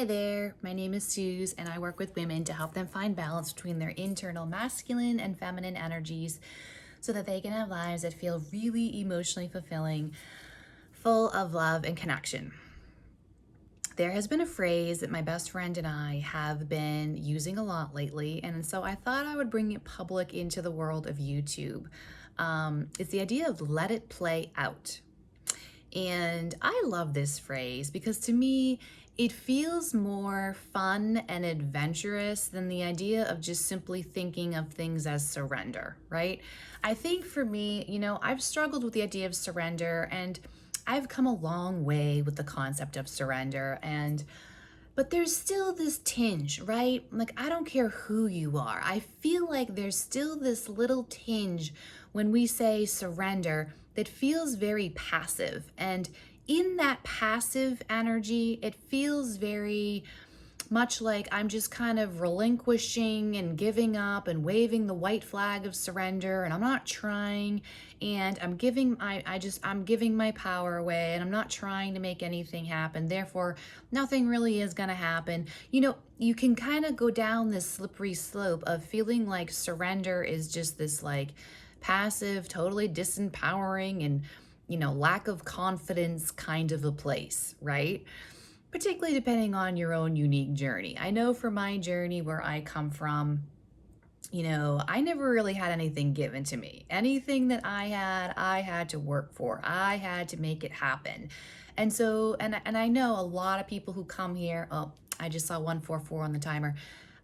Hi there, my name is Suze and I work with women to help them find balance between their internal masculine and feminine energies so that they can have lives that feel really emotionally fulfilling, full of love and connection. There has been a phrase that my best friend and I have been using a lot lately, and so I thought I would bring it public into the world of YouTube. It's the idea of let it play out. And I love this phrase because to me, it feels more fun and adventurous than the idea of just simply thinking of things as surrender, right? I think for me, I've struggled with the idea of surrender and I've come a long way with the concept of surrender but there's still this tinge, right? Like, I don't care who you are. I feel like there's still this little tinge when we say surrender that feels very passive. And in that passive energy, it feels very much like I'm just kind of relinquishing and giving up and waving the white flag of surrender, and I'm not trying, and I'm giving my power away, and I'm not trying to make anything happen, therefore nothing really is going to happen. You can kind of go down this slippery slope of feeling like surrender is just this like passive, totally disempowering and lack of confidence kind of a place, right? Particularly depending on your own unique journey. I know for my journey where I come from, I never really had anything given to me. Anything that I had to work for. I had to make it happen. And so, and I know a lot of people who come here, oh, I just saw 144 on the timer.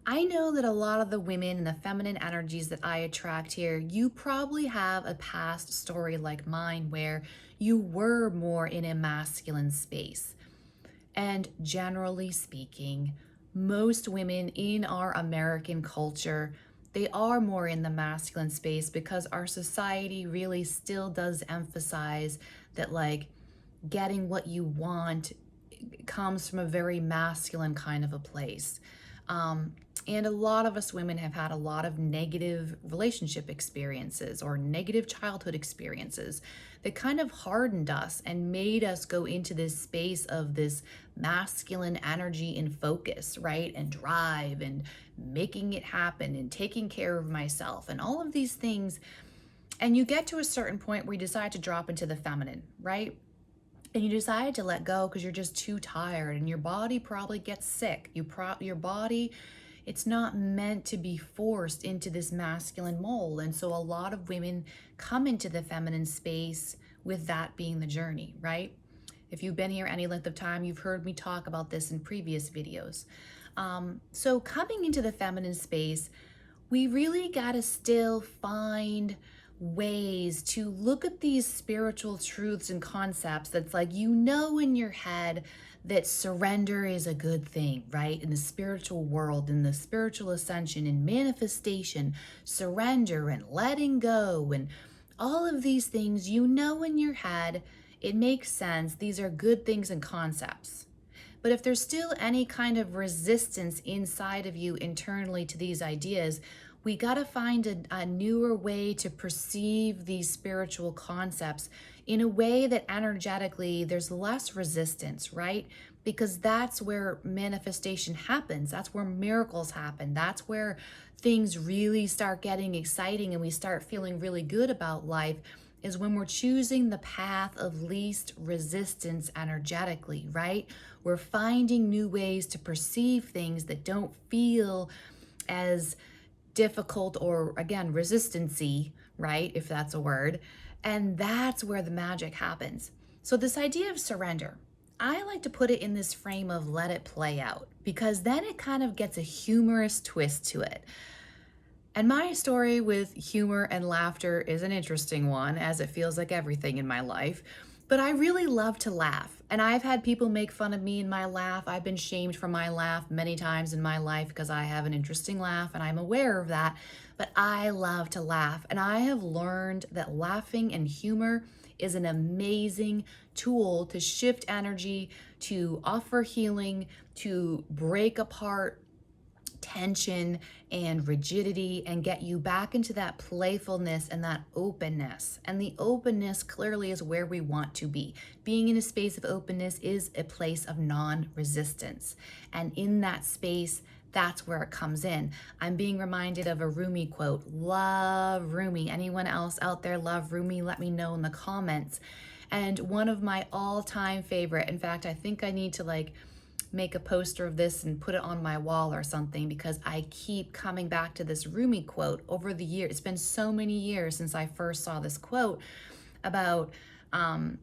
I know that a lot of the women and the feminine energies that I attract here, you probably have a past story like mine where you were more in a masculine space. And generally speaking, most women in our American culture, they are more in the masculine space because our society really still does emphasize that like getting what you want comes from a very masculine kind of a place. And a lot of us women have had a lot of negative relationship experiences or negative childhood experiences that kind of hardened us and made us go into this space of this masculine energy and focus, right? And drive and making it happen and taking care of myself and all of these things. And you get to a certain point where you decide to drop into the feminine, right? And you decide to let go because you're just too tired and your body probably gets sick. Your body, it's not meant to be forced into this masculine mold. And so a lot of women come into the feminine space with that being the journey, right? If you've been here any length of time, you've heard me talk about this in previous videos. So coming into the feminine space, we really got to still find ways to look at these spiritual truths and concepts that's like, in your head that surrender is a good thing, right? In the spiritual world, in the spiritual ascension and manifestation, surrender and letting go and all of these things, in your head, it makes sense. These are good things and concepts. But if there's still any kind of resistance inside of you internally to these ideas, we got to find a newer way to perceive these spiritual concepts in a way that energetically there's less resistance, right? Because that's where manifestation happens. That's where miracles happen. That's where things really start getting exciting and we start feeling really good about life, is when we're choosing the path of least resistance energetically, right? We're finding new ways to perceive things that don't feel as difficult or, again, resistancy, right? If that's a word. And that's where the magic happens. So this idea of surrender, I like to put it in this frame of let it play out, because then it kind of gets a humorous twist to it. And my story with humor and laughter is an interesting one, as it feels like everything in my life. But I really love to laugh. And I've had people make fun of me in my laugh. I've been shamed for my laugh many times in my life because I have an interesting laugh and I'm aware of that. But I love to laugh. And I have learned that laughing and humor is an amazing tool to shift energy, to offer healing, to break apart tension and rigidity and get you back into that playfulness and that openness. And the openness clearly is where we want to be. Being in a space of openness is a place of non-resistance. And in that space, that's where it comes in. I'm being reminded of a Rumi quote. Love Rumi. Anyone else out there love Rumi? Let me know in the comments. And one of my all-time favorite, in fact, I think I need to make a poster of this and put it on my wall or something, because I keep coming back to this Rumi quote over the years. It's been so many years since I first saw this quote about, and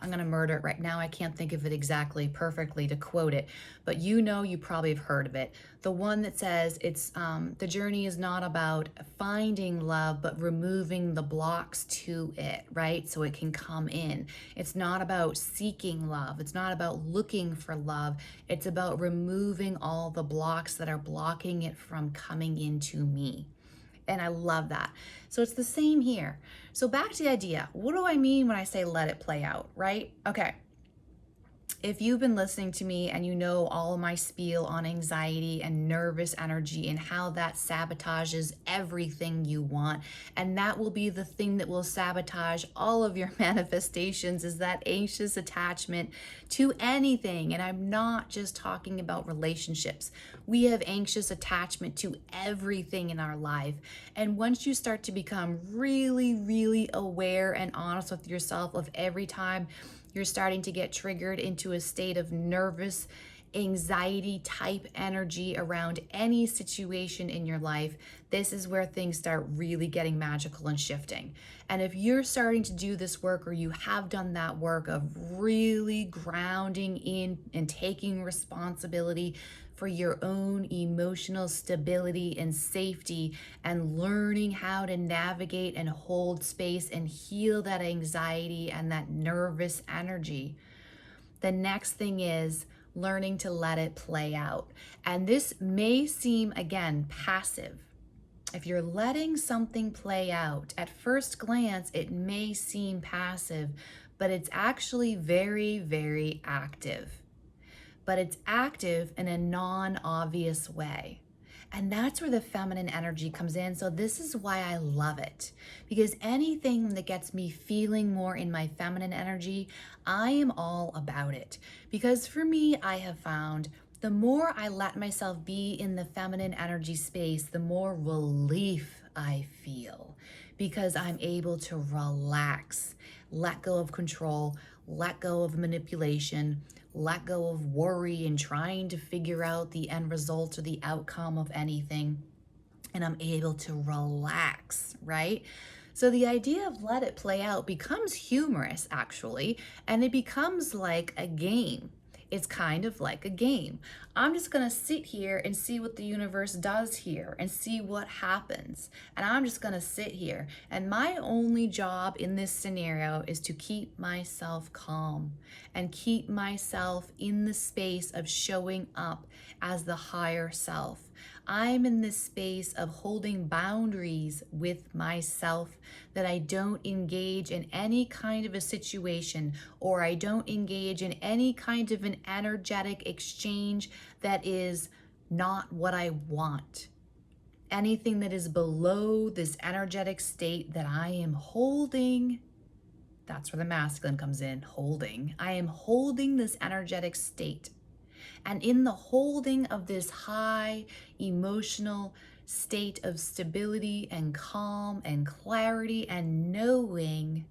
I'm going to murder it right now. I can't think of it exactly perfectly to quote it, but you probably have heard of it. The one that says it's the journey is not about finding love, but removing the blocks to it, right? So it can come in. It's not about seeking love. It's not about looking for love. It's about removing all the blocks that are blocking it from coming into me. And I love that. So it's the same here. So back to the idea. What do I mean when I say let it play out, right? Okay. If you've been listening to me and you know all of my spiel on anxiety and nervous energy and how that sabotages everything you want, and that will be the thing that will sabotage all of your manifestations, is that anxious attachment to anything. And I'm not just talking about relationships. We have anxious attachment to everything in our life. And once you start to become really, really aware and honest with yourself of every time you're starting to get triggered into a state of nervous anxiety type energy around any situation in your life, this is where things start really getting magical and shifting. And if you're starting to do this work, or you have done that work of really grounding in and taking responsibility for your own emotional stability and safety, and learning how to navigate and hold space and heal that anxiety and that nervous energy, the next thing is learning to let it play out. And this may seem, again, passive. If you're letting something play out, at first glance, it may seem passive, but it's actually very, very active. But it's active in a non-obvious way. And that's where the feminine energy comes in. So this is why I love it, because anything that gets me feeling more in my feminine energy, I am all about it. Because for me, I have found the more I let myself be in the feminine energy space, the more relief I feel, because I'm able to relax, let go of control, let go of manipulation, let go of worry and trying to figure out the end result or the outcome of anything. And I'm able to relax, right? So the idea of let it play out becomes humorous, actually, and it becomes like a game. It's kind of like a game. I'm just gonna sit here and see what the universe does here and see what happens. And I'm just gonna sit here. And my only job in this scenario is to keep myself calm and keep myself in the space of showing up as the higher self. I'm in this space of holding boundaries with myself, that I don't engage in any kind of a situation, or I don't engage in any kind of an energetic exchange that is not what I want. Anything that is below this energetic state that I am holding, that's where the masculine comes in, holding. I am holding this energetic state. And in the holding of this high emotional state of stability and calm and clarity and knowing,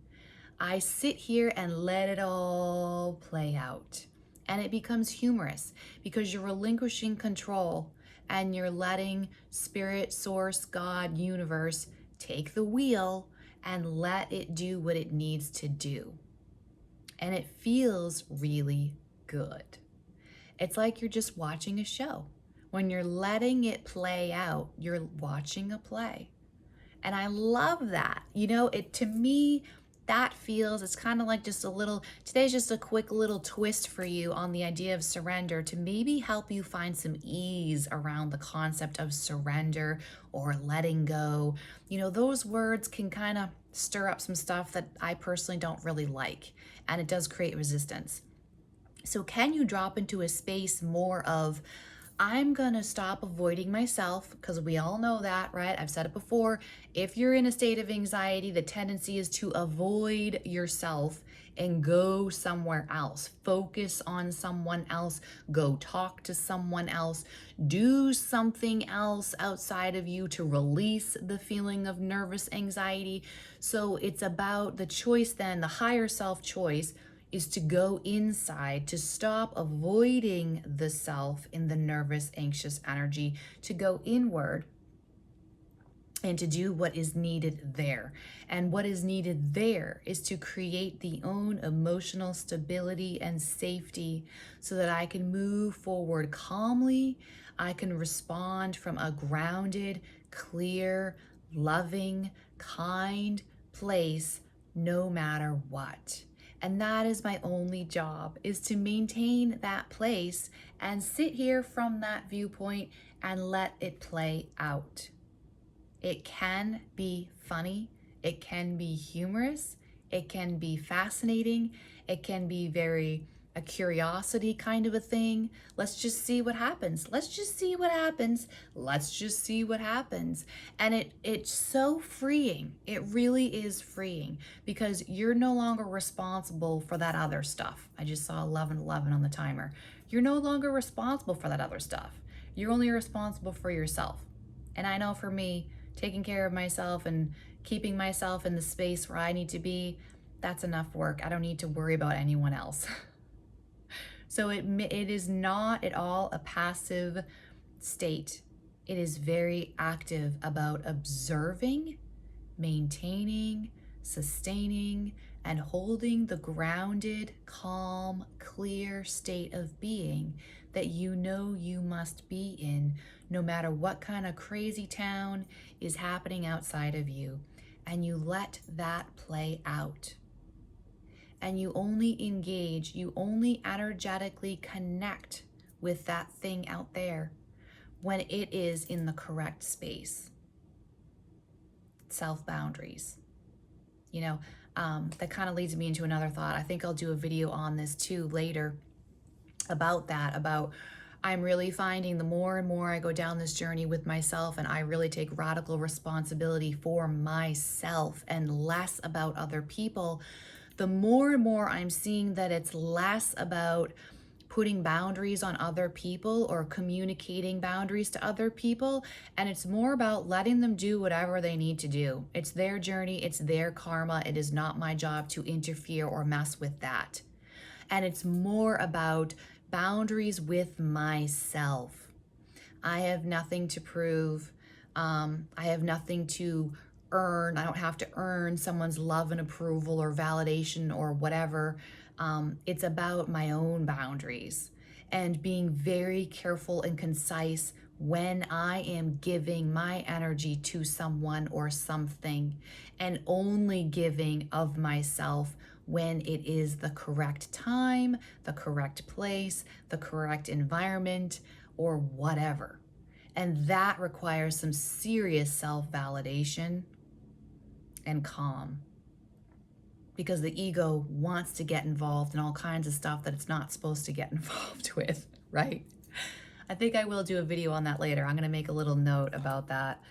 I sit here and let it all play out. And it becomes humorous because you're relinquishing control and you're letting spirit, source, God, universe take the wheel and let it do what it needs to do. And it feels really good. It's like you're just watching a show. When you're letting it play out, you're watching a play. And I love that. To me, that feels, it's kind of like just a little, today's just a quick little twist for you on the idea of surrender, to maybe help you find some ease around the concept of surrender or letting go. Those words can kind of stir up some stuff that I personally don't really like, and it does create resistance. So can you drop into a space more of I'm gonna stop avoiding myself, because we all know that, right? I've said it before. If you're in a state of anxiety, the tendency is to avoid yourself and go somewhere else. Focus on someone else. Go talk to someone else. Do something else outside of you to release the feeling of nervous anxiety. So it's about the choice then, the higher self choice is to go inside, to stop avoiding the self in the nervous, anxious energy, to go inward and to do what is needed there. And what is needed there is to create the own emotional stability and safety so that I can move forward calmly. I can respond from a grounded, clear, loving, kind place no matter what. And that is my only job, is to maintain that place and sit here from that viewpoint and let it play out. It can be funny, it can be humorous, it can be fascinating, it can be very a curiosity kind of a thing. Let's just see what happens. Let's just see what happens. Let's just see what happens. And it's so freeing. It really is freeing, because you're no longer responsible for that other stuff. I just saw 11:11 on the timer. You're no longer responsible for that other stuff. You're only responsible for yourself. And I know for me, taking care of myself and keeping myself in the space where I need to be, that's enough work. I don't need to worry about anyone else. So it is not at all a passive state. It is very active about observing, maintaining, sustaining, and holding the grounded, calm, clear state of being that you know you must be in, no matter what kind of crazy town is happening outside of you. And you let that play out. And you only engage, you only energetically connect with that thing out there when it is in the correct space. Self-boundaries. You know, that kind of leads me into another thought. I think I'll do a video on this too later about that, about I'm really finding the more and more I go down this journey with myself and I really take radical responsibility for myself and less about other people, the more and more I'm seeing that it's less about putting boundaries on other people or communicating boundaries to other people, and it's more about letting them do whatever they need to do. It's their journey, it's their karma. It is not my job to interfere or mess with that. And it's more about boundaries with myself. I have nothing to prove. I have nothing to earn. I don't have to earn someone's love and approval or validation or whatever. It's about my own boundaries and being very careful and concise when I am giving my energy to someone or something, and only giving of myself when it is the correct time, the correct place, the correct environment, or whatever. And that requires some serious self-validation and calm, because the ego wants to get involved in all kinds of stuff that it's not supposed to get involved with, right? I think I will do a video on that later. I'm going to make a little note about that.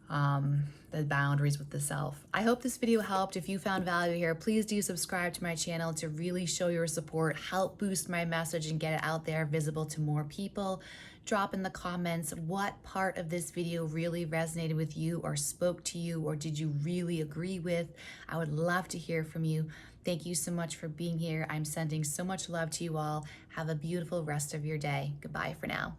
The boundaries with the self. I hope this video helped. If you found value here, please do subscribe to my channel to really show your support, help boost my message and get it out there, visible to more people. Drop in the comments what part of this video really resonated with you or spoke to you, or did you really agree with. I would love to hear from you. Thank you so much for being here. I'm sending so much love to you all. Have a beautiful rest of your day. Goodbye for now.